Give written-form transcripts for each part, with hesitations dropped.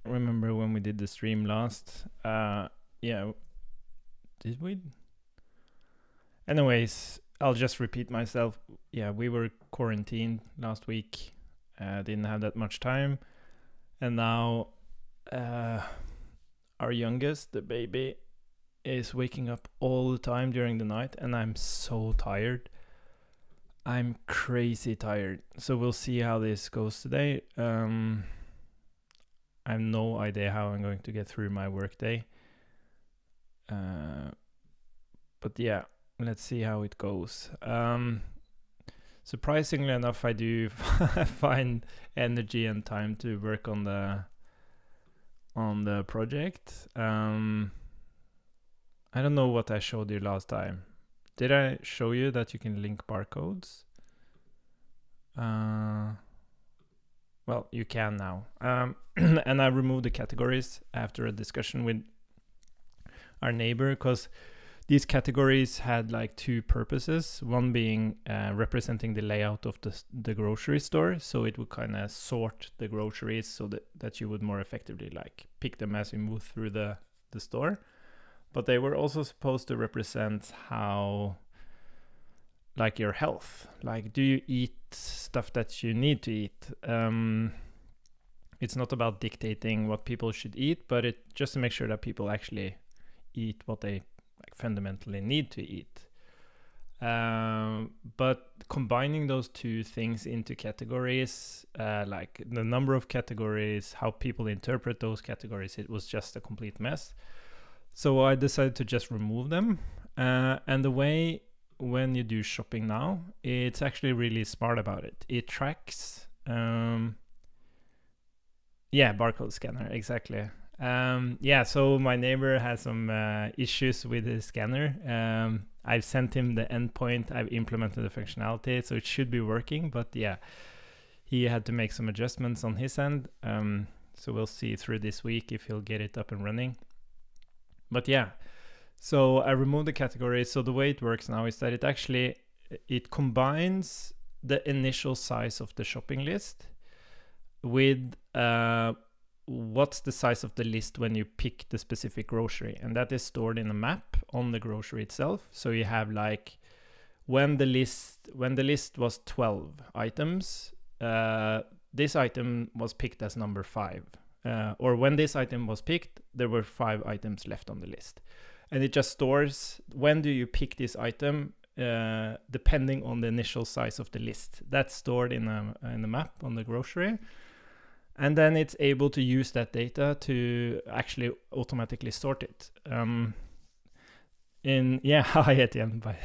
remember when we did the stream last. Yeah, did we? Anyways, I'll just repeat myself. Yeah, we were quarantined last week. Didn't have that much time, and now our youngest, the baby, is waking up all the time during the night, and I'm so tired. I'm crazy tired. So we'll see how this goes today. I have no idea how I'm going to get through my workday. But yeah, let's see how it goes. Surprisingly enough, I do find energy and time to work on the project. I don't know what I showed you last time. Did I show you that you can link barcodes? Well, you can now. And I removed the categories after a discussion with our neighbor, because these categories had like two purposes. One being representing the layout of the grocery store, so it would kind of sort the groceries so that you would more effectively like pick them as you move through the store. But they were also supposed to represent how, like, your health. Like, do you eat stuff that you need to eat? It's not about dictating what people should eat, but it just to make sure that people actually eat what they like fundamentally need to eat. But combining those two things into categories, like the number of categories, how people interpret those categories, it was just a complete mess. So I decided to just remove them. And the way when you do shopping now, it's actually really smart about it. It tracks, barcode scanner, exactly. So my neighbor has some issues with his scanner. I've sent him the endpoint, I've implemented the functionality, so it should be working, but yeah, he had to make some adjustments on his end. So we'll see through this week if he'll get it up and running. But yeah, so I removed the categories. So the way it works now is that it combines the initial size of the shopping list with what's the size of the list when you pick the specific grocery, and that is stored in a map on the grocery itself. So you have like when the list was 12 items, this item was picked as number 5. Or when this item was picked, there were 5 items left on the list. And it just stores when do you pick this item, depending on the initial size of the list. That's stored in a map on the grocery. And then it's able to use that data to actually automatically sort it. Hi Etienne, bye.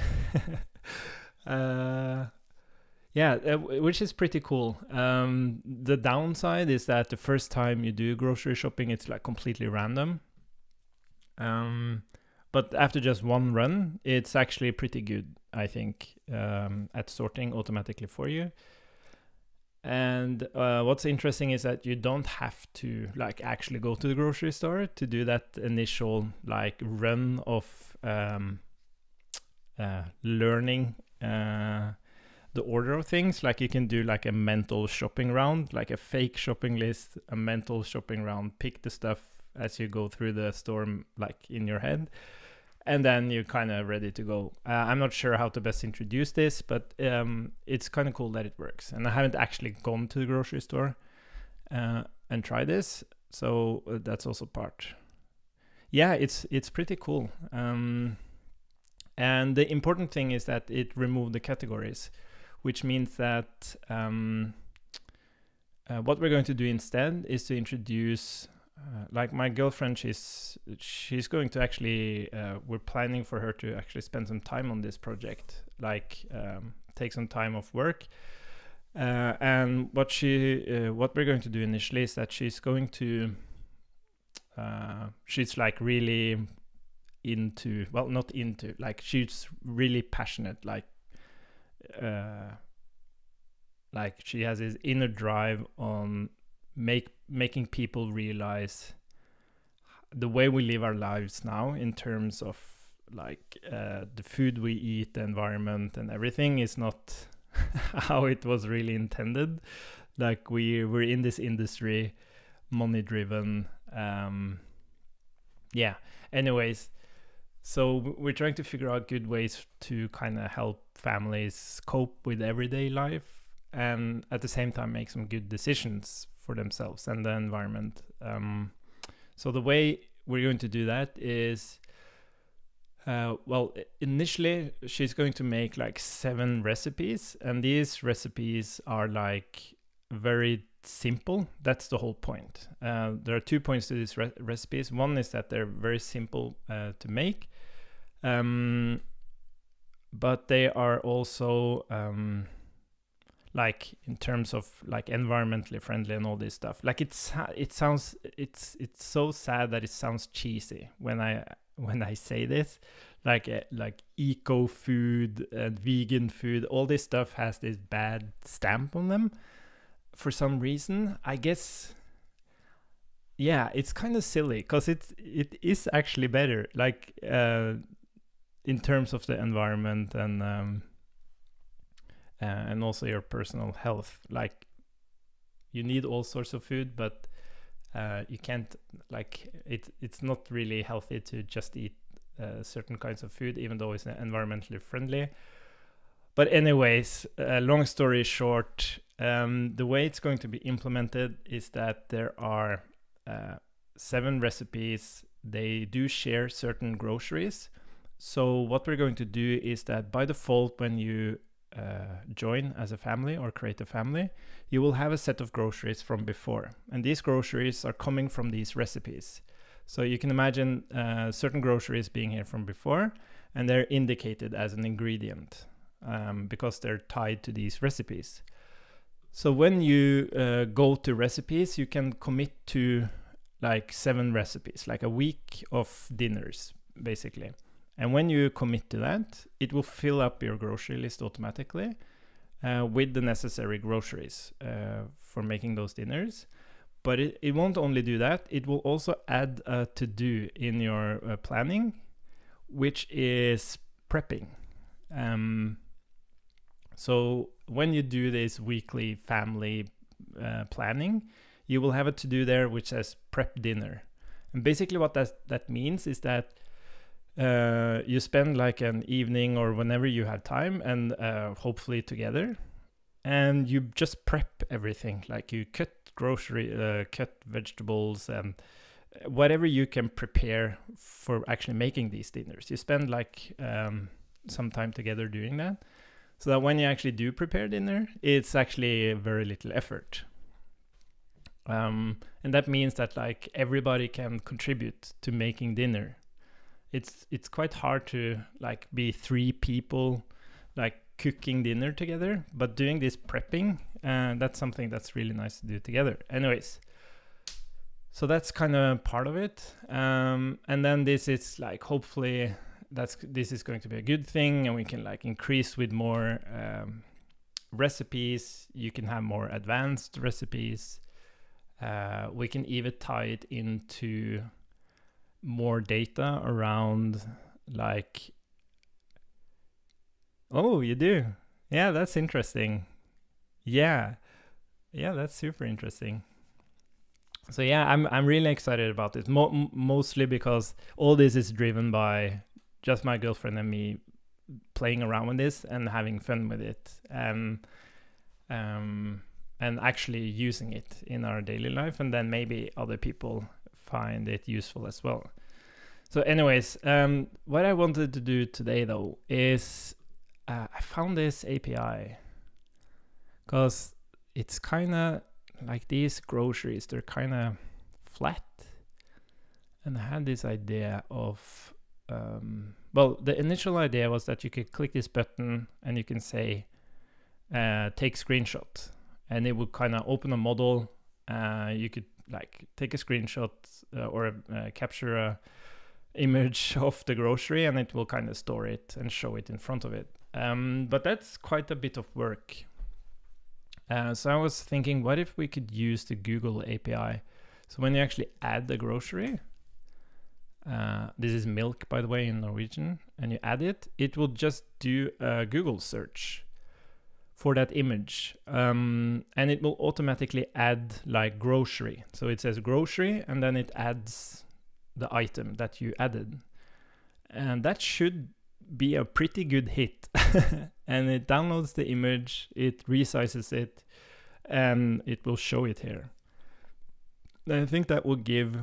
Which is pretty cool. The downside is that the first time you do grocery shopping, it's like completely random. But after just one run, it's actually pretty good, I think, at sorting automatically for you. And what's interesting is that you don't have to like actually go to the grocery store to do that initial like run of learning the order of things. Like you can do like a mental shopping round, like a fake shopping list, a mental shopping round, pick the stuff as you go through the store like in your head, and then you're kind of ready to go. I'm not sure how to best introduce this, but it's kind of cool that it works. And I haven't actually gone to the grocery store and tried this, so that's also part. Yeah, it's pretty cool. And the important thing is that it removed the categories, which means that what we're going to do instead is to introduce, like my girlfriend, she's going to actually, we're planning for her to actually spend some time on this project, like take some time off work. And what we're going to do initially is that she's going to, she's like really into, well, not into, like she's really passionate, like she has this inner drive on making people realize the way we live our lives now in terms of like the food we eat, the environment and everything is not how it was really intended. Like we're in this industry money driven. Yeah. Anyways, so we're trying to figure out good ways to kind of help families cope with everyday life and at the same time make some good decisions for themselves and the environment. So the way we're going to do that is, well, initially she's going to make like 7 recipes, and these recipes are like very simple. That's the whole point. There are 2 points to these recipes. One is that they're very simple to make, but they are also like in terms of like environmentally friendly and all this stuff. Like it's so sad that it sounds cheesy when I say this. Like eco food and vegan food, all this stuff has this bad stamp on them for some reason. I guess, yeah, it's kind of silly because it is actually better, like in terms of the environment and also your personal health. Like you need all sorts of food, but you can't, like it's not really healthy to just eat certain kinds of food, even though it's environmentally friendly. But anyways, long story short, the way it's going to be implemented is that there are 7 recipes. They do share certain groceries. So what we're going to do is that by default, when you join as a family or create a family, you will have a set of groceries from before. And these groceries are coming from these recipes. So you can imagine certain groceries being here from before, and they're indicated as an ingredient because they're tied to these recipes. So when you go to recipes, you can commit to like 7 recipes, like a week of dinners, basically. And when you commit to that, it will fill up your grocery list automatically with the necessary groceries for making those dinners. But it won't only do that, it will also add a to-do in your planning, which is prepping. So when you do this weekly family planning, you will have a to-do there which says prep dinner. And basically what that means is that you spend like an evening or whenever you have time, and hopefully together, and you just prep everything. Like you cut cut vegetables and whatever you can prepare for actually making these dinners. You spend like some time together doing that, so that when you actually do prepare dinner, it's actually very little effort. And that means that like everybody can contribute to making dinner. It's quite hard to like be 3 people like cooking dinner together, but doing this prepping, that's something that's really nice to do together. Anyways, so that's kind of part of it. And then this is like, hopefully this is going to be a good thing, and we can like increase with more recipes. You can have more advanced recipes. We can even tie it into more data around like, oh, you do? Yeah, that's interesting. Yeah, that's super interesting. So yeah, I'm really excited about it. Mostly because all this is driven by just my girlfriend and me playing around with this and having fun with it, and actually using it in our daily life, and then maybe other people find it useful as well. So anyways, what I wanted to do today though is I found this API because it's kind of like these groceries, they're kind of flat, and I had this idea of well, the initial idea was that you could click this button and you can say take screenshot, and it would kind of open a model. You could like take a screenshot or capture a image of the grocery, and it will kind of store it and show it in front of it. But that's quite a bit of work. So I was thinking, what if we could use the Google API? So when you actually add the grocery, this is milk, by the way, in Norwegian, and you add it, it will just do a Google search for that image. And it will automatically add like grocery. So it says grocery, and then it adds the item that you added. And that should be a pretty good hit. And it downloads the image, it resizes it, and it will show it here. I think that will give,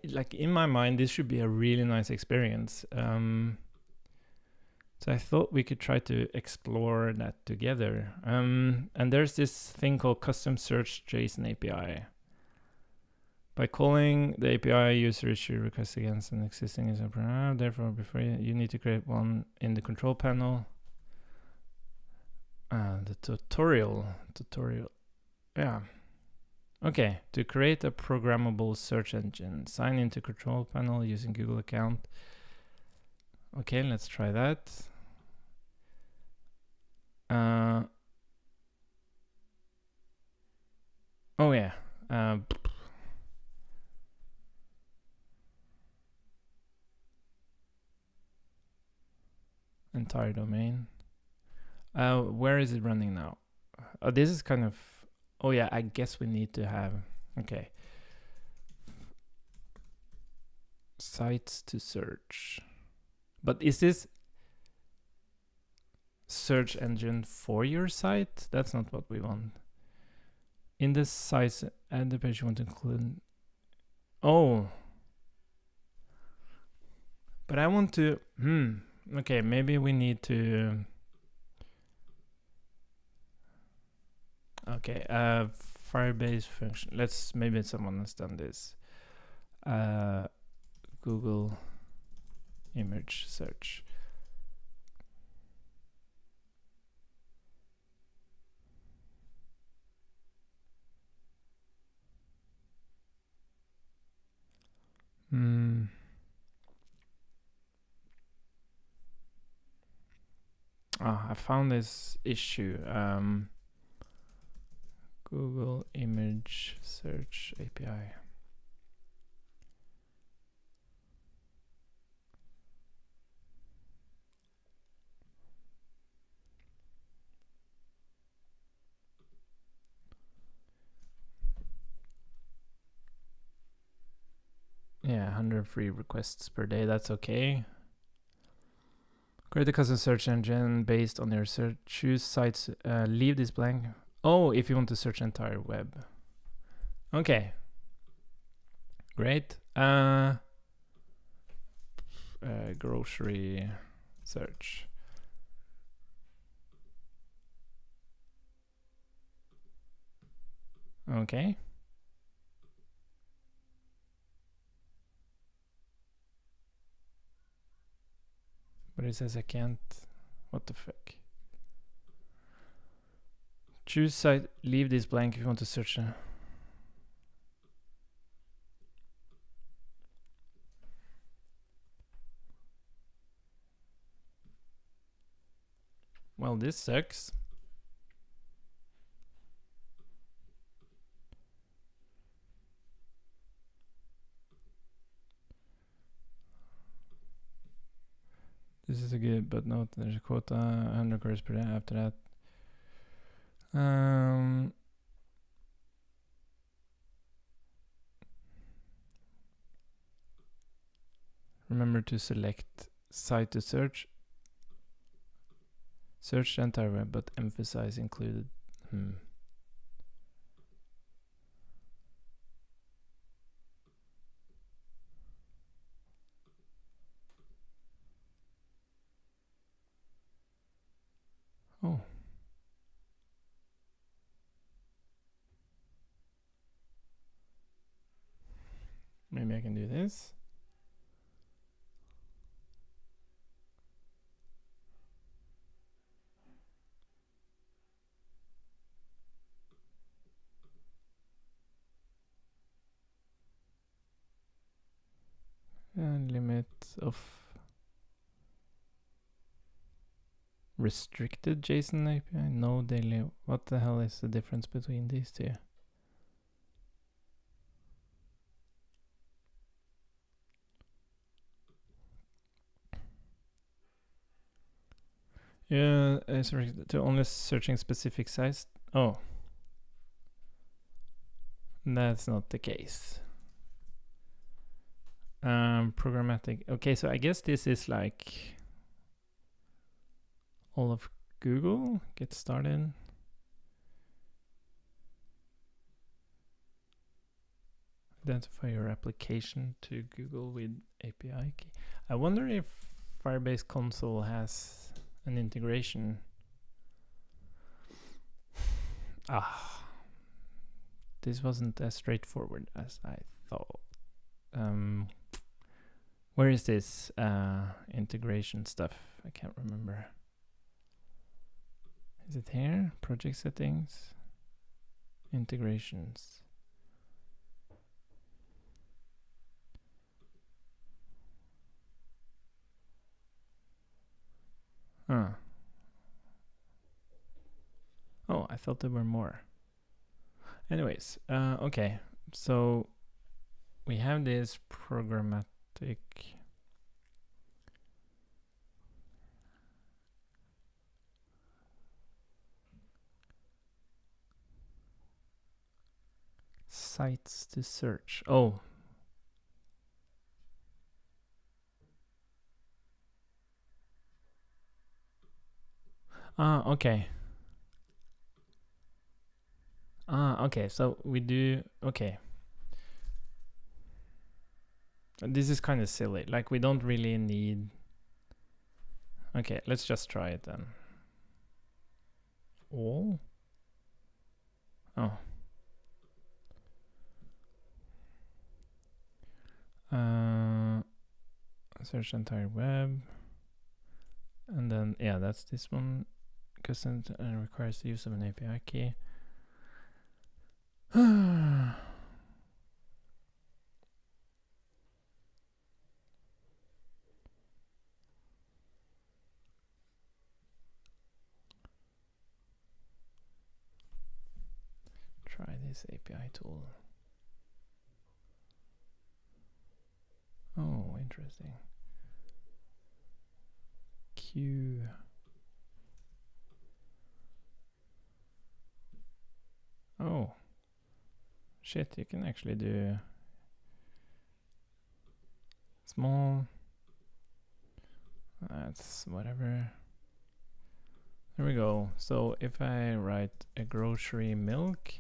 like in my mind, this should be a really nice experience. So I thought we could try to explore that together. And there's this thing called custom search JSON API. By calling the API, user should request against an existing user program. Therefore, before you need to create one in the control panel. The tutorial. Yeah. Okay, to create a programmable search engine, sign into control panel using Google account. Okay, let's try that. Oh yeah. Entire domain. Where is it running now? This is kind of, oh yeah, I guess we need to have, okay. Sites to search. But is this search engine for your site? That's not what we want. In the sites, add the page you want to include. Oh. But I want to, okay, maybe we need to, okay, Firebase function. Maybe someone has done this. Google image search. I found this issue. Google image search API. Yeah, 100 free requests per day. That's okay. Create a custom search engine based on your search. Choose sites. Leave this blank. Oh, if you want to search entire web. Okay. Great. Grocery search. Okay. But it says I can't. What the fuck? Choose site. Leave this blank if you want to search. Well, this sucks. This is a good, but note there's a quota, 100 queries per day after that. Remember to select site to search. Search the entire web, but emphasize included. Oh. Maybe I can do this. And limit of restricted JSON API, no daily. What the hell is the difference between these two? Yeah, sorry, to only searching specific sites. Oh, that's not the case. Programmatic. Okay, so I guess this is like all of Google. Get started. Identify your application to Google with API key. I wonder if Firebase Console has an integration. This wasn't as straightforward as I thought. Where is this integration stuff? I can't remember. Is it here? Project settings, integrations. Huh. Oh, I thought there were more. Anyways, okay. So we have this programmatic sites to search. Oh. Okay. Okay, so we do, okay. This is kind of silly. Like, we don't really need, okay, let's just try it then. All? Oh. Search entire web. And then, yeah, that's this one. Custom requires the use of an API key. Try this API tool. Oh, interesting. Q. Oh. Shit, you can actually do small. That's whatever. There we go. So if I write a grocery milk.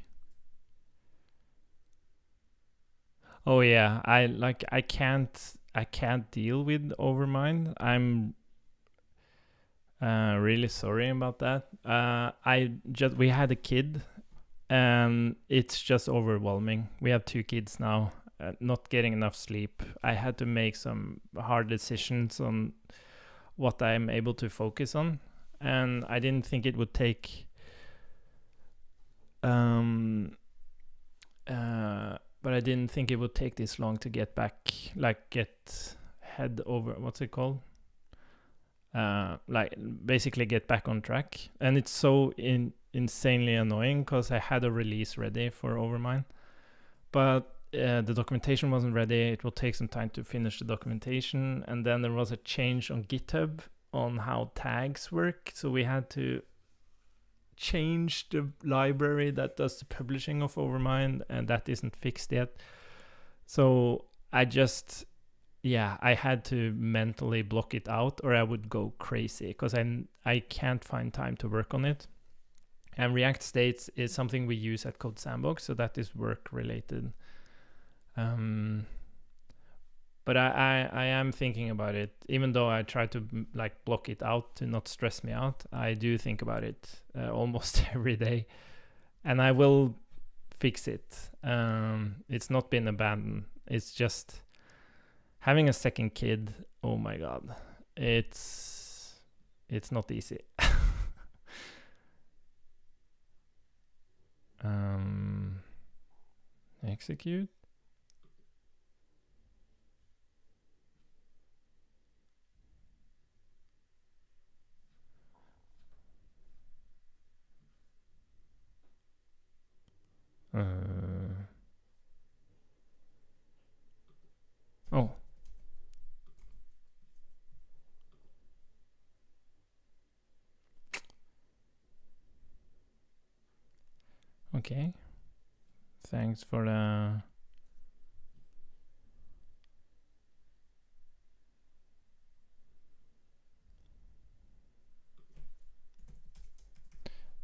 Oh yeah, I can't deal with Overmind. I'm really sorry about that. We had a kid, and it's just overwhelming. We have 2 kids now, not getting enough sleep. I had to make some hard decisions on what I'm able to focus on, and I didn't think it would take but I didn't think it would take this long to get back, like get head over, what's it called? Like basically get back on track. And it's so insanely annoying because I had a release ready for Overmind, but the documentation wasn't ready. It will take some time to finish the documentation, and then there was a change on GitHub on how tags work, so we had to change the library that does the publishing of Overmind, and that isn't fixed yet. So I had to mentally block it out, or I would go crazy because I can't find time to work on it. And React States is something we use at Code Sandbox, so that is work related. But I am thinking about it, even though I try to like block it out to not stress me out. I do think about it almost every day, and I will fix it. It's not been abandoned. It's just having a second kid. Oh my god, it's not easy. Execute. Oh. Okay. Thanks for the...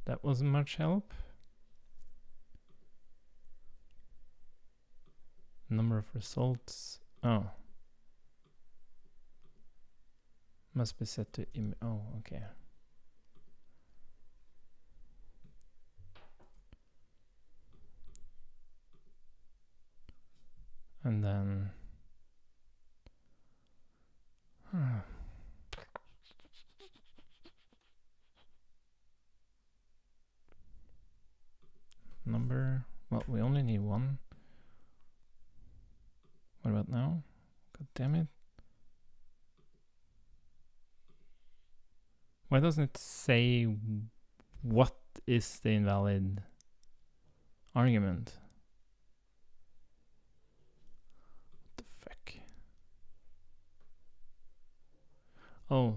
That wasn't much help. Number of results. Oh. Must be set to oh, okay. And then number. Well, we only need one. What about now? God damn it. Why doesn't it say what is the invalid argument? What the fuck? Oh,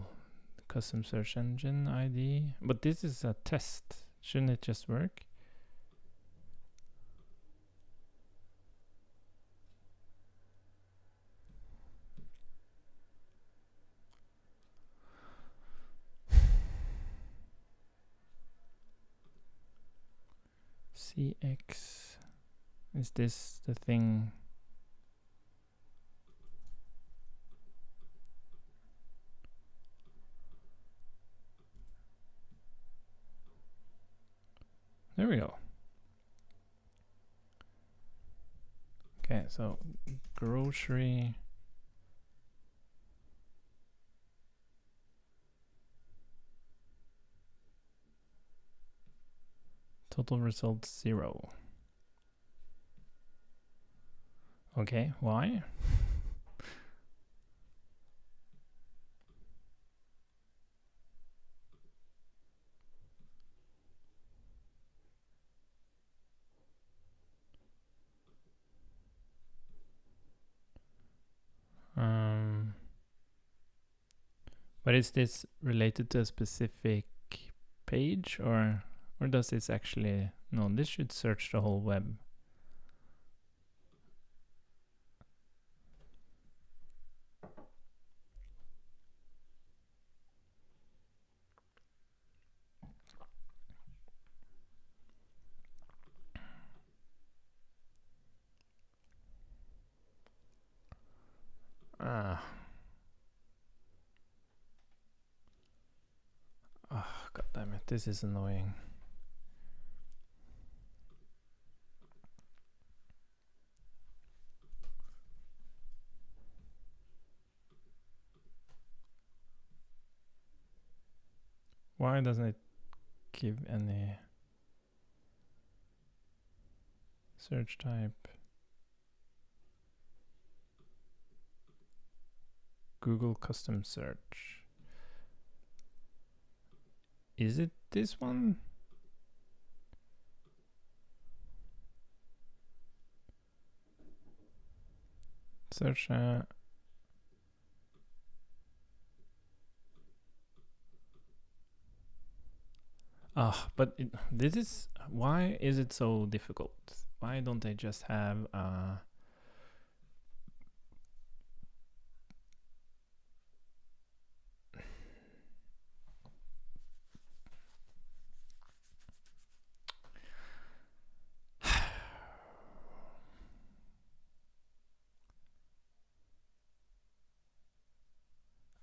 custom search engine ID. But this is a test. Shouldn't it just work? CX. Is this the thing? There we go. Okay, so grocery. Total results 0. Okay, why? But is this related to a specific page, or does this actually... No, this should search the whole web. Oh, god damn it, this is annoying. Why doesn't it give any search type? Google custom search. Is it this one? Search but this is... Why is it so difficult? Why don't they just have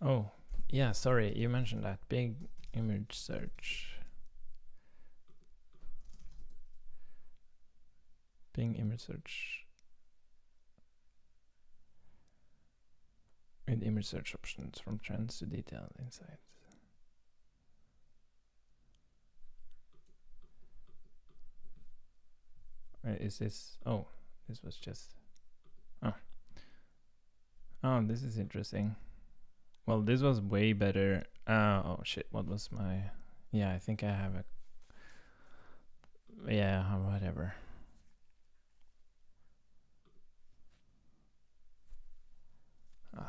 Oh, yeah, sorry, you mentioned that. Bing image search. Bing image search. With image search options from trends to detailed insights. Is this... Oh, this was just... Oh, this is interesting. Well, this was way better. Oh shit, what was my... Yeah, I think I have a... Yeah, whatever. Gmail.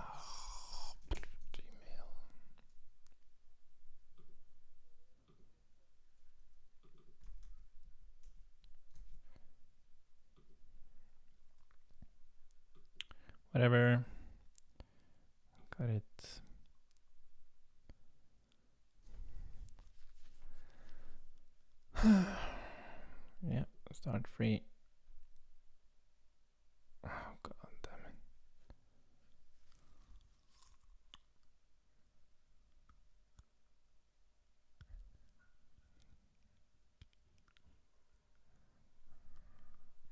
whatever. Got it. Yeah, start free. Oh god damn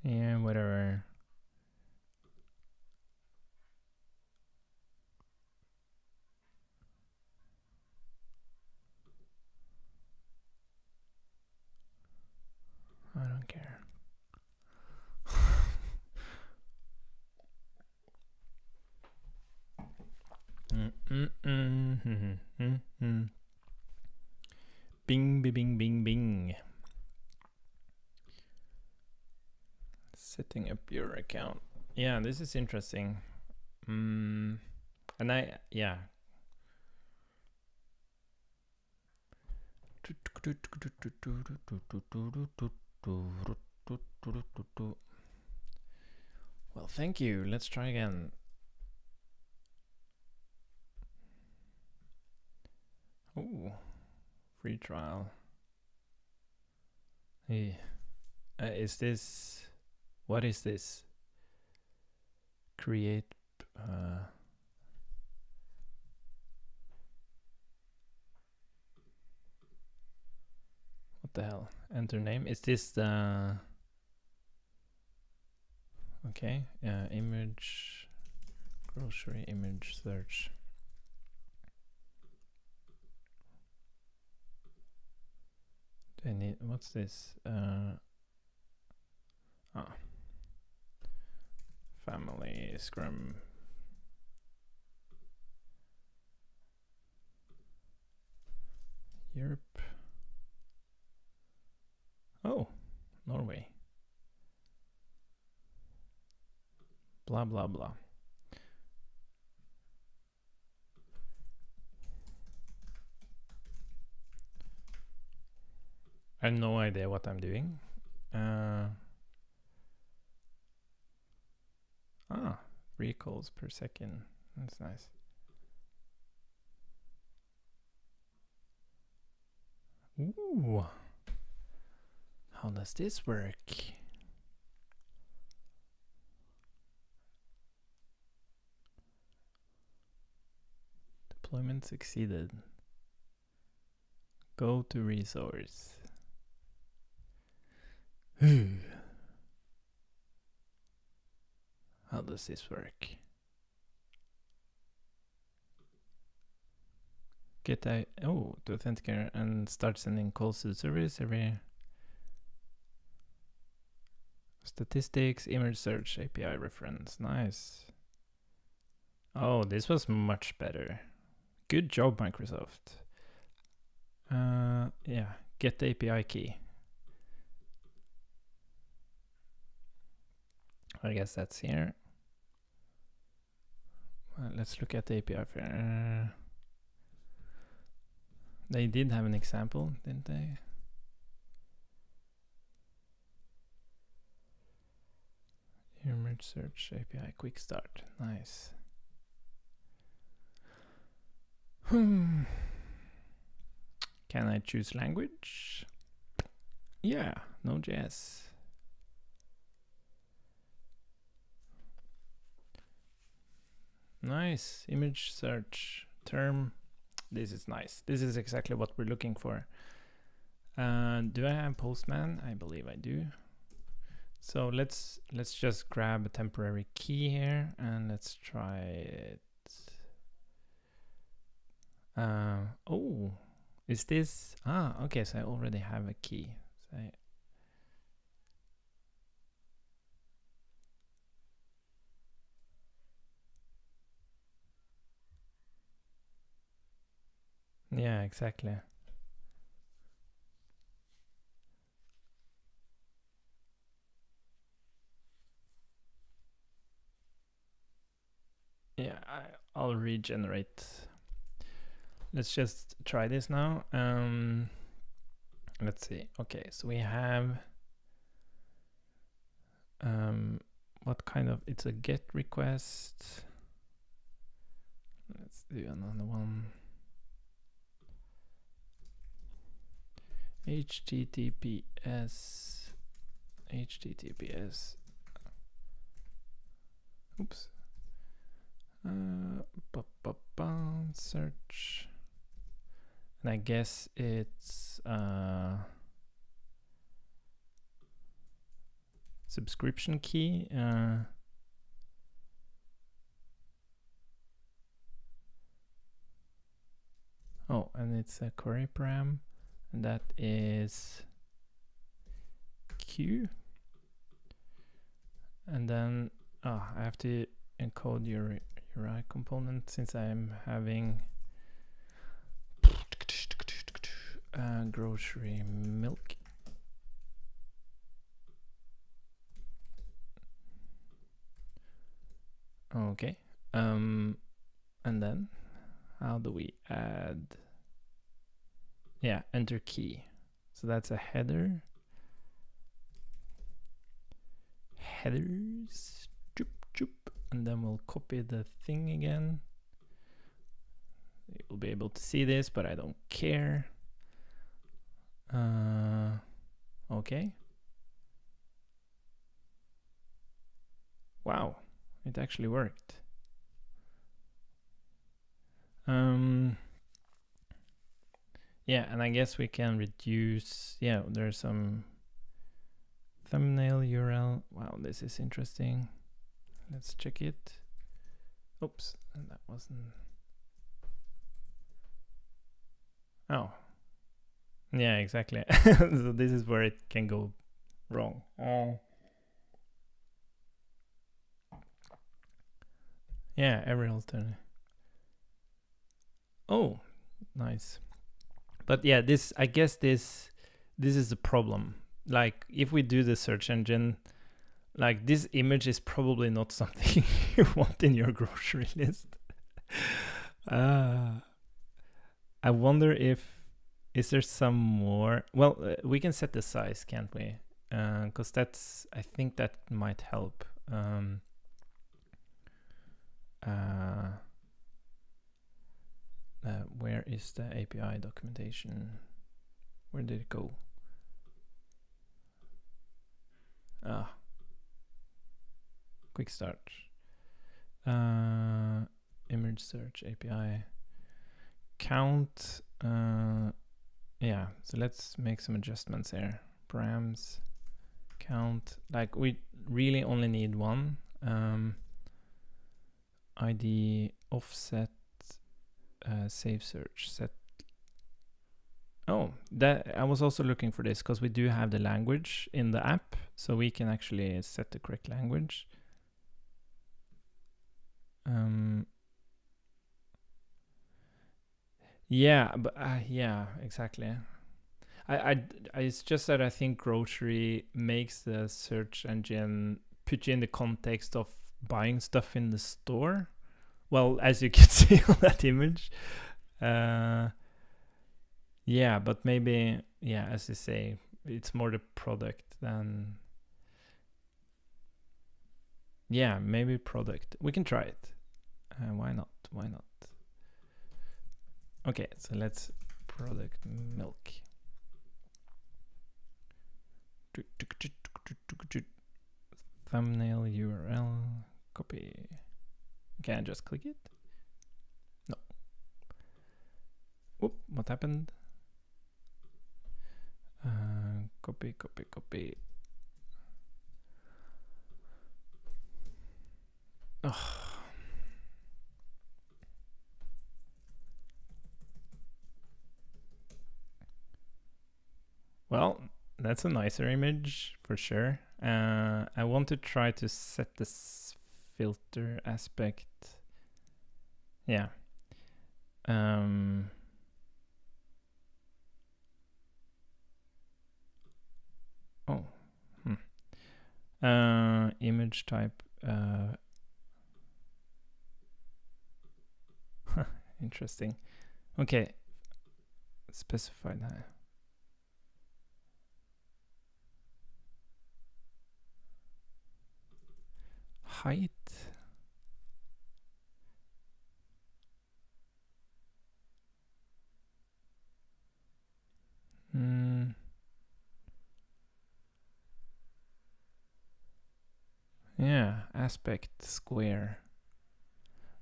it. Yeah, whatever. I don't care. Bing, bing, bing, bing. Setting up your account. Yeah, this is interesting. And yeah. Well, thank you. Let's try again. Oh, free trial. Hey, is this? What is this? Create. What the hell? Enter name. Is this the? Okay. Image. Grocery image search. Do I need? What's this? Family Scrum. Europe. Oh, Norway. Blah blah blah. I have no idea what I'm doing. 3 calls per second. That's nice. Ooh. How does this work? Deployment succeeded. Go to resource. How does this work? Get a to authenticate and start sending calls to the service every statistics, image search, API reference. Nice. Oh, this was much better. Good job, Microsoft. Yeah, get the API key. I guess that's here. Let's look at the API. They did have an example, didn't they? Image search API quick start. Nice. Can I choose language? Yeah, Node.js. Nice. Image search term. This is nice. This is exactly what we're looking for. Do I have Postman? I believe I do. So let's just grab a temporary key here and let's try it. Oh, is this? Okay. So I already have a key. So yeah, exactly. Yeah, I'll regenerate. Let's just try this now. Let's see. Okay, so we have what kind of, it's a GET request. Let's do another one. HTTPS. Oops. Search. And I guess it's subscription key. Oh, and it's a query param, and that is Q. And then I have to encode your URI component since I'm having grocery milk. Okay. And then how do we add? Yeah, enter key. So that's a header. Headers. And then we'll copy the thing again. You'll be able to see this, but I don't care. Okay. Wow, it actually worked. Yeah, and I guess we can reduce, yeah, there's some thumbnail URL. Wow, this is interesting. Let's check it. Oops, and that wasn't. Oh, yeah, exactly. So this is where it can go wrong. Yeah, every alternate. Oh, nice. But yeah, this, I guess this is the problem. Like if we do the search engine, like this image is probably not something you want in your grocery list. I wonder if, is there some more? Well, we can set the size, can't we? Because that's, I think that might help. Where is the API documentation? Where did it go? Quick start. Image search API. Count. Yeah, so let's make some adjustments here. Params. Count. Like we really only need one. ID offset. Save search set. Oh, that I was also looking for this because we do have the language in the app, so we can actually set the correct language. Yeah, but yeah, exactly. It's just that I think grocery makes the search engine put you in the context of buying stuff in the store. Well, as you can see on that image. Yeah, but maybe, yeah, as you say, it's more the product than. Yeah, maybe product. We can try it. Why not? Why not? Okay, so let's product milk. Thumbnail URL, copy. Can I just click it? No. Whoop, what happened? Copy. Oh. Well, that's a nicer image for sure. I want to try to set this filter aspect. Yeah. Image type. Interesting. Okay. Specify that. height. Yeah, aspect square.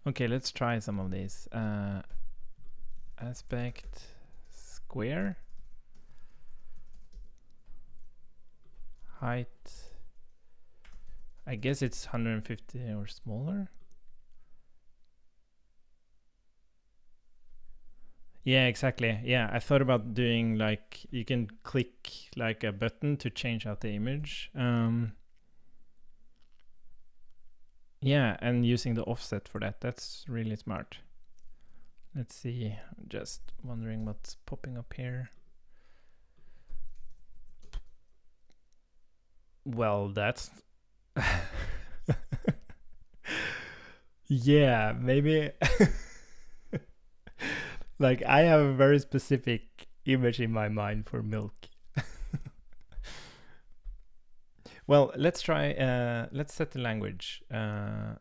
Okay, let's try some of these. Aspect square. Height. I guess it's 150 or smaller. Yeah, exactly. Yeah, I thought about doing like you can click like a button to change out the image. Yeah, and using the offset for that. That's really smart. Let's see. I'm just wondering what's popping up here. Well, that's yeah, maybe like I have a very specific image in my mind for milk. Well, let's try let's set the language and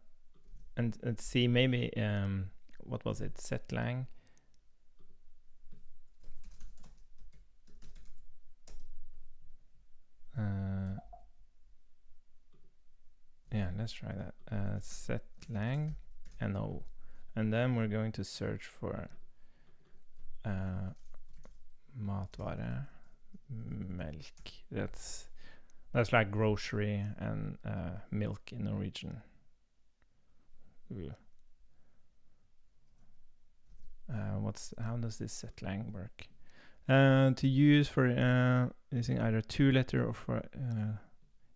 see maybe what was it? Set lang. Yeah, let's try that. Set lang no, and then we're going to search for matvare melk. That's like grocery and milk in Norwegian. How does this set lang work? To use for using either 2-letter or for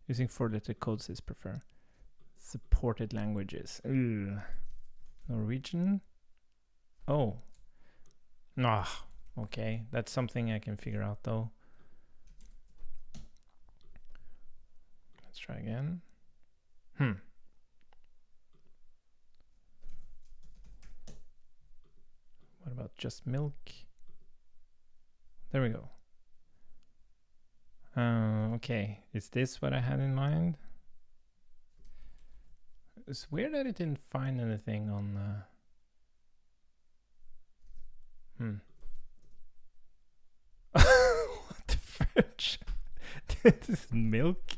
using 4-letter codes is preferred. Supported languages. Norwegian. Oh. Nah. Okay, that's something I can figure out though. Let's try again. What about just milk? There we go. Okay, is this what I had in mind? It's weird that it didn't find anything on what the fudge? This is milk?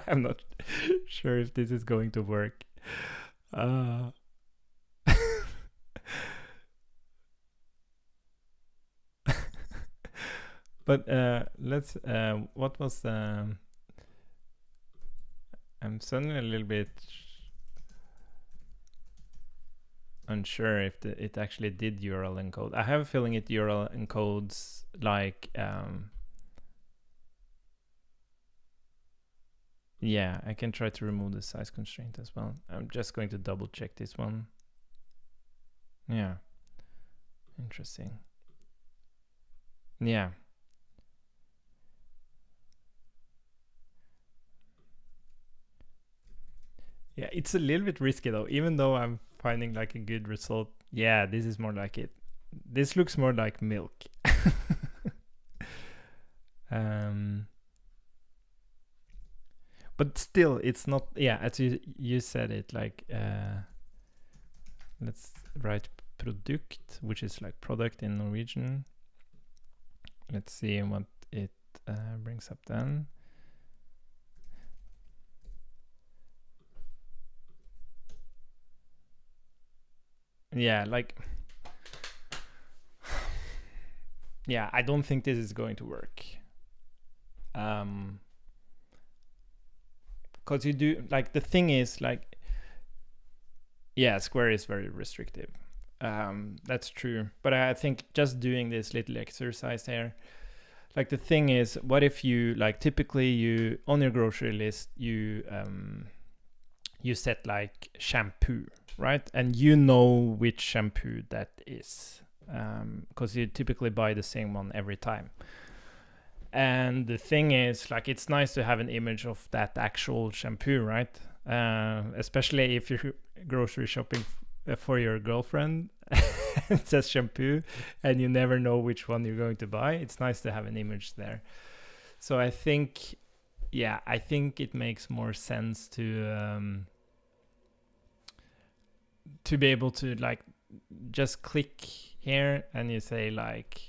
I'm not sure if this is going to work. But let's what was I'm suddenly a little bit unsure if it actually did URL encode. I have a feeling it URL encodes like yeah, I can try to remove the size constraint as well. I'm just going to double check this one. Yeah, interesting. Yeah. Yeah, it's a little bit risky though, even though I'm finding like a good result. Yeah, this is more like it. This looks more like milk. But still, it's not. Yeah, as you said it, like let's write produkt, which is like product in Norwegian. Let's see what it brings up then. Yeah, like yeah, I don't think this is going to work. Because you do like the thing is like yeah, Square is very restrictive. That's true, but I think just doing this little exercise here, like the thing is, what if you like typically you on your grocery list you set like shampoo, right? And you know which shampoo that is because you typically buy the same one every time. And the thing is, like, it's nice to have an image of that actual shampoo, right? Especially if you're grocery shopping for your girlfriend. It says shampoo and you never know which one you're going to buy. It's nice to have an image there. So I think yeah, I think it makes more sense to be able to like just click here and you say like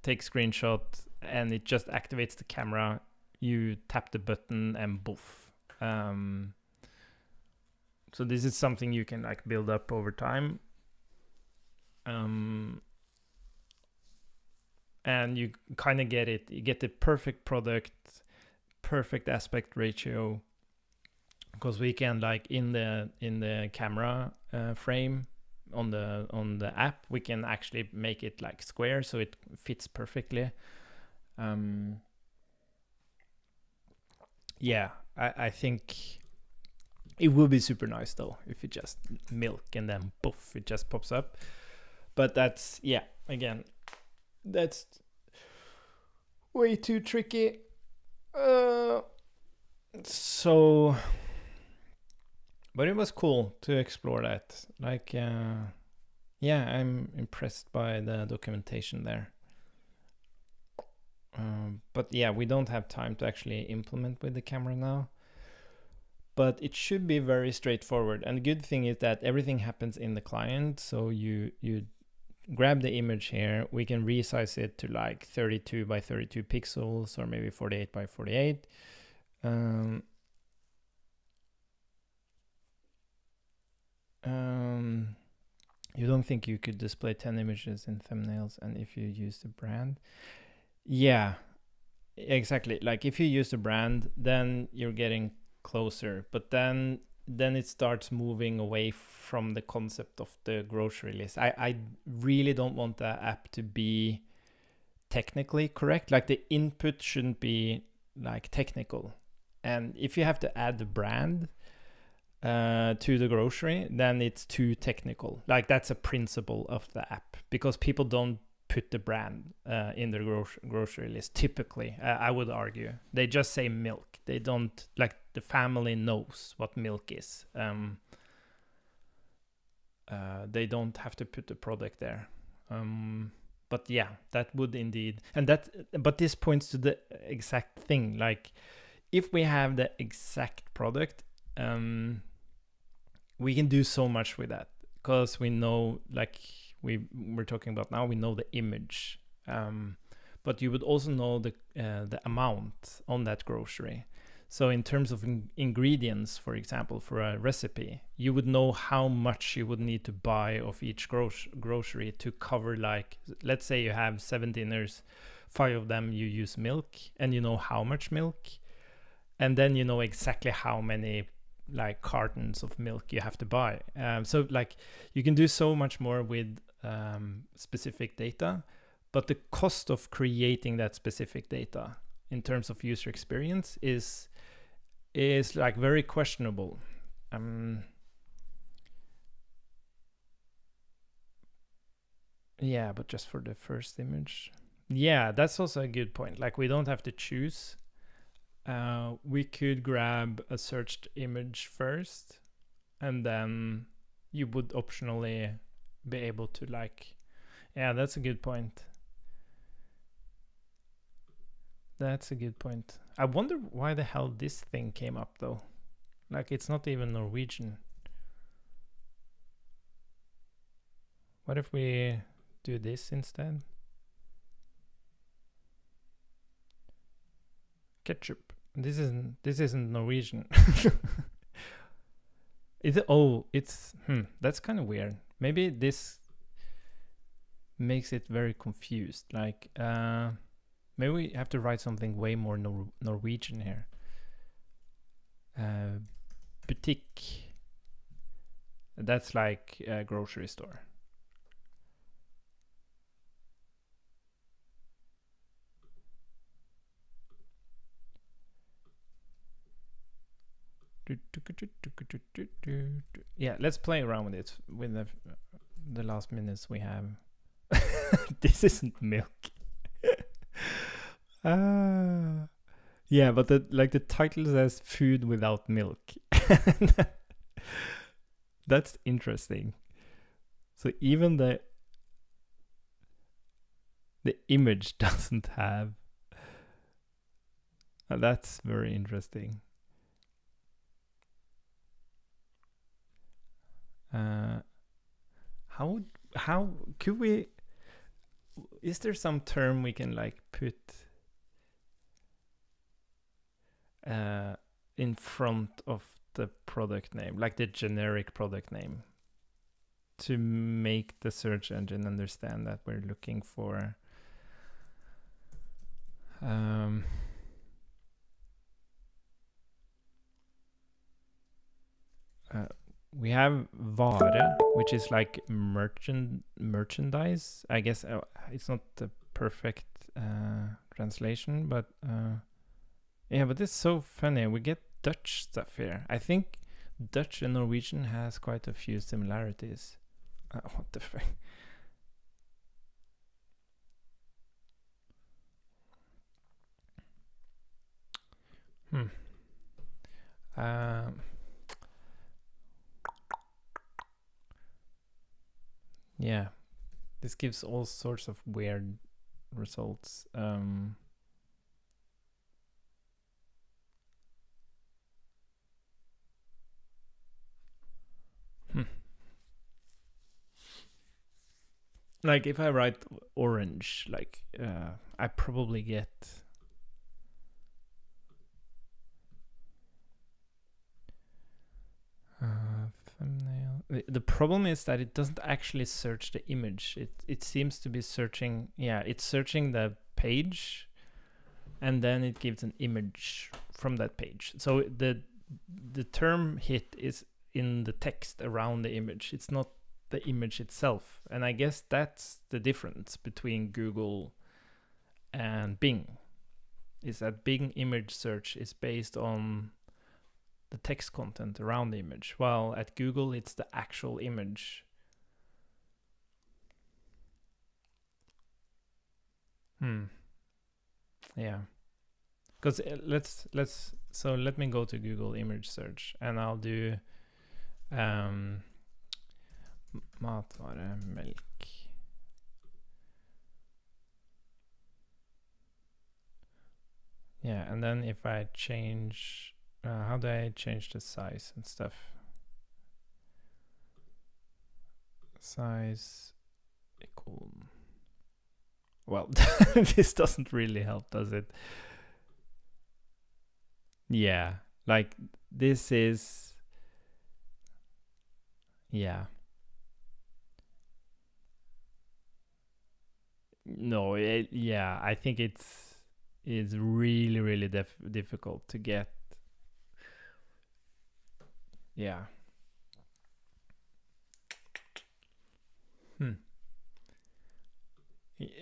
take screenshot and it just activates the camera. You tap the button and boof. So this is something you can like build up over time. And you kind of get it. You get the perfect product, perfect aspect ratio, because we can like in the camera frame on the app, we can actually make it like square so it fits perfectly. Yeah, I think it would be super nice though if you just milk and then poof, it just pops up. But that's, yeah, again, that's way too tricky. So, but it was cool to explore that. Like, yeah, I'm impressed by the documentation there. But yeah, we don't have time to actually implement with the camera now. But it should be very straightforward. And the good thing is that everything happens in the client. So you grab the image here. We can resize it to like 32 by 32 pixels or maybe 48 by 48. You don't think you could display 10 images in thumbnails and if you use the brand? Yeah, exactly. Like if you use the brand, then you're getting closer, but then it starts moving away from the concept of the grocery list. I really don't want the app to be technically correct. Like the input shouldn't be like technical. And if you have to add the brand to the grocery, then it's too technical. Like that's a principle of the app, because people don't put the brand in their grocery list typically. I would argue they just say milk. They don't, like, the family knows what milk is. They don't have to put the product there. But yeah, that would indeed, and that, but this points to the exact thing. Like if we have the exact product, we can do so much with that, because we know, like we're talking about now, we know the image, but you would also know the amount on that grocery. So in terms of ingredients, for example, for a recipe, you would know how much you would need to buy of each grocery to cover, like, let's say you have 7 dinners, 5 of them you use milk, and you know how much milk, and then you know exactly how many like cartons of milk you have to buy. So like you can do so much more with specific data, but the cost of creating that specific data in terms of user experience is like very questionable. Yeah, but just for the first image. Yeah, that's also a good point. Like we don't have to choose. We could grab a searched image first, and then you would optionally be able to, like, yeah, that's a good point. That's a good point. I wonder why the hell this thing came up though. Like it's not even Norwegian. What if we do this instead? Ketchup. This isn't Norwegian. Is it? Oh, it's that's kind of weird. Maybe this makes it very confused. Like maybe we have to write something way more Norwegian here. Butikk. That's like a grocery store. Yeah, let's play around with it with the last minutes we have. This isn't milk. Yeah, but the title says food without milk. That's interesting. So even the image doesn't have That's very interesting. How could we? Is there some term we can like put in front of the product name, like the generic product name, to make the search engine understand that we're looking for we have vare, which is like merchandise. I guess it's not the perfect translation, but yeah, but it's so funny. We get Dutch stuff here. I think Dutch and Norwegian has quite a few similarities. What the fuck? Yeah, this gives all sorts of weird results. Like if I write orange, like I probably get thumbnail. The problem is that it doesn't actually search the image. It seems to be searching. Yeah, it's searching the page, and then it gives an image from that page. So the term hit is in the text around the image. It's not the image itself. And I guess that's the difference between Google and Bing, is that Bing image search is based on the text content around the image, while at Google it's the actual image. Yeah, because let me go to Google image search and I'll do matvare, melk. Yeah, and then if I change, how do I change the size and stuff? Size equal. Well, this doesn't really help, does it? Yeah, like this is. Yeah. No, yeah, I think it's really really difficult to get. Yeah.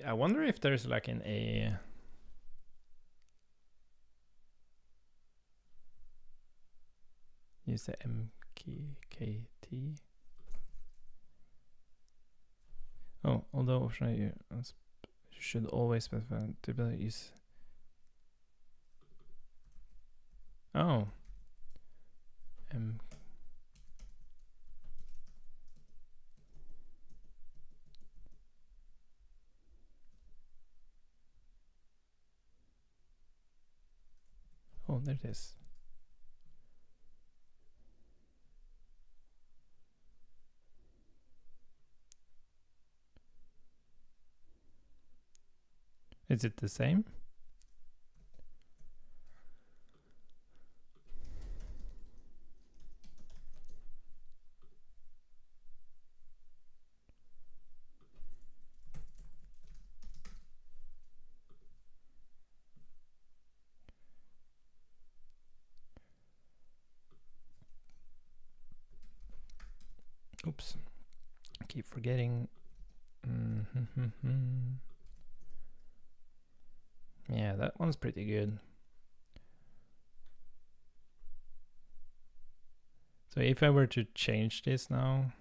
I wonder if there's like an A. Use the MKT. Oh, although you should always specify to use. Oh. Oh, there it is. Is it the same? Oops. I keep forgetting. Yeah, that one's pretty good. So if I were to change this now,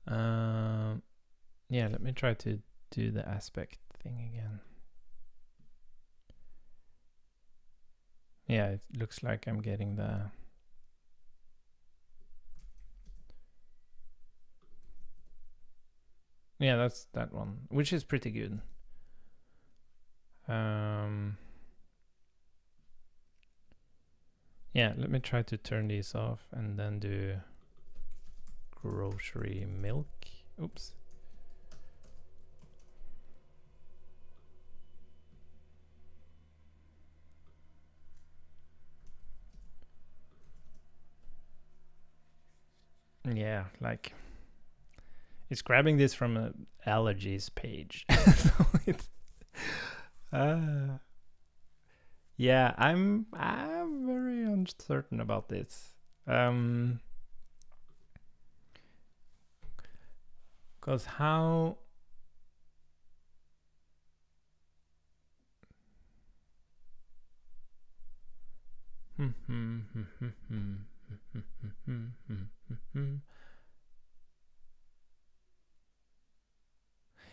yeah, let me try to do the aspect thing again. Yeah, it looks like I'm getting the. Yeah, that's that one, which is pretty good. Yeah, let me try to turn these off and then do grocery milk. Oops. Yeah, like it's grabbing this from an allergies page. So it's yeah, I'm very uncertain about this. Cause how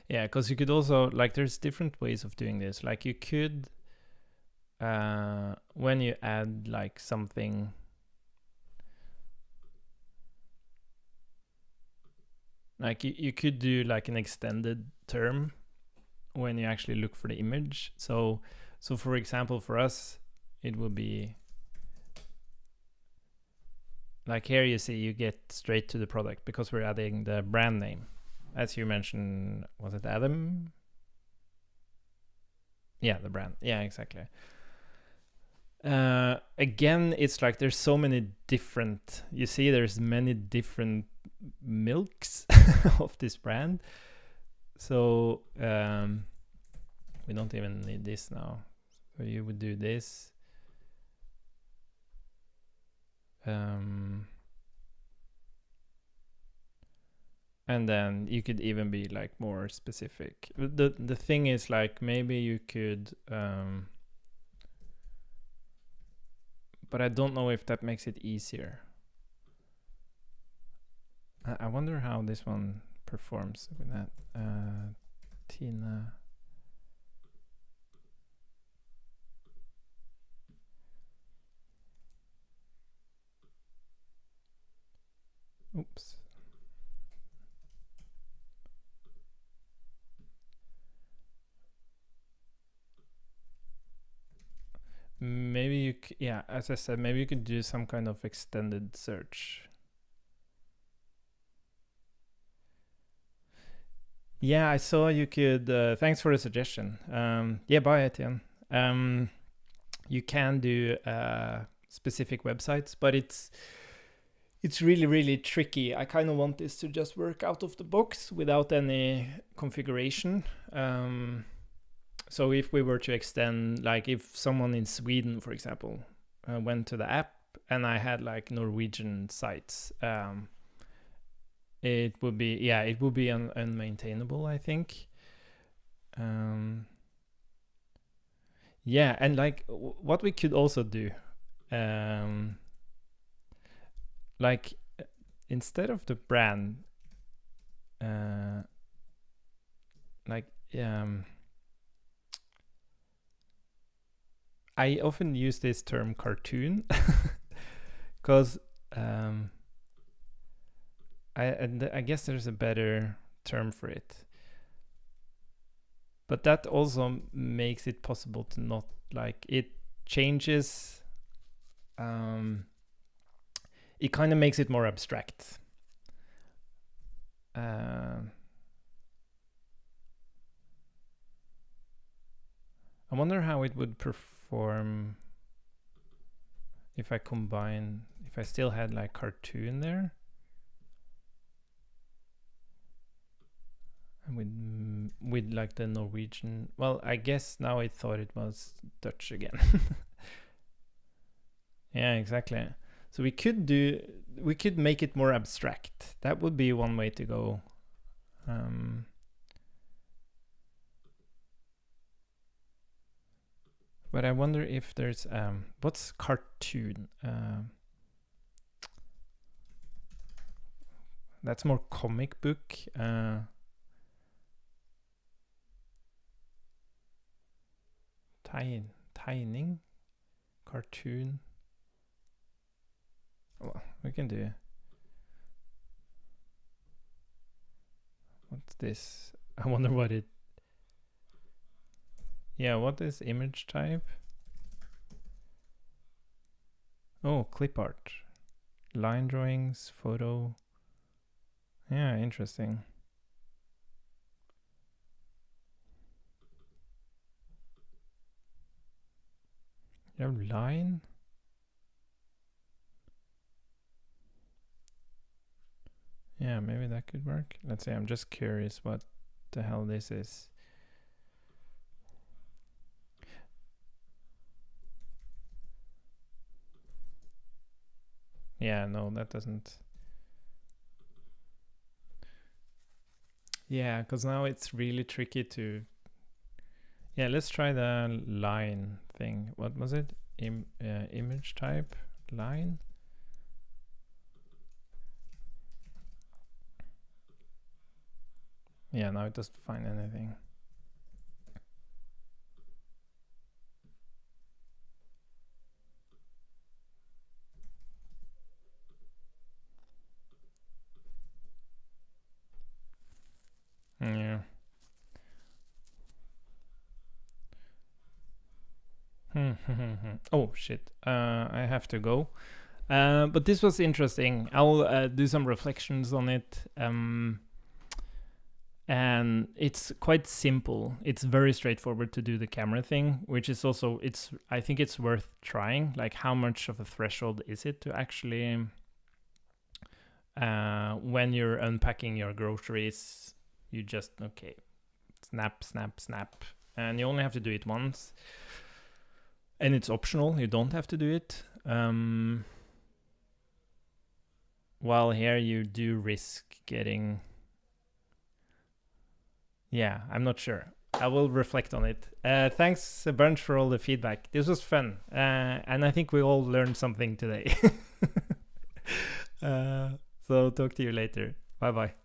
yeah, because you could also like there's different ways of doing this. Like you could when you add like something like you could do like an extended term when you actually look for the image. So for example, for us, it would be like here you see you get straight to the product because we're adding the brand name. As you mentioned, was it Adam? Yeah, the brand. Yeah, exactly. Again, it's like there's so many different, you see there's many different milks of this brand. So we don't even need this now. So you would do this. And then you could even be like more specific. The thing is like maybe you could but I don't know if that makes it easier. I wonder how this one performs with that. Tina. Oops. Maybe you, yeah, as I said, maybe you could do some kind of extended search. Yeah, I saw you could, thanks for the suggestion. Yeah, bye Etienne. You can do specific websites, but it's really, really tricky. I kind of want this to just work out of the box without any configuration. So if we were to extend, like if someone in Sweden, for example, went to the app and I had like Norwegian sites, it would be, yeah, it would be unmaintainable, I think. Yeah, and like what we could also do, like instead of the brand, like I often use this term cartoon because I guess there's a better term for it, but that also makes it possible to not like it changes. It kind of makes it more abstract. I wonder how it would perform if I combine, if I still had like cartoon there. And with like the Norwegian, well, I guess now I thought it was Dutch again. Yeah, exactly. So we could make it more abstract. That would be one way to go. But I wonder if there's what's cartoon? That's more comic book. Tining, cartoon. Well, we can do. What's this? I wonder what it. Yeah, what is image type? Oh, clip art. Line drawings, photo. Yeah, interesting. You have line? Yeah, maybe that could work. Let's see, I'm just curious what the hell this is. Yeah, no, that doesn't. Yeah, because now it's really tricky to. Yeah, let's try the line thing. What was it? Image type line. Yeah, now it doesn't find anything. Yeah. Oh shit. I have to go. But this was interesting. I'll do some reflections on it. And it's quite simple. It's very straightforward to do the camera thing, which is also I think it's worth trying. Like, how much of a threshold is it to actually when you're unpacking your groceries, you just snap, snap, snap, and you only have to do it once, and it's optional. You don't have to do it. While here you do risk getting. Yeah, I'm not sure. I will reflect on it. Thanks a bunch for all the feedback. This was fun. And I think we all learned something today. So talk to you later. Bye bye.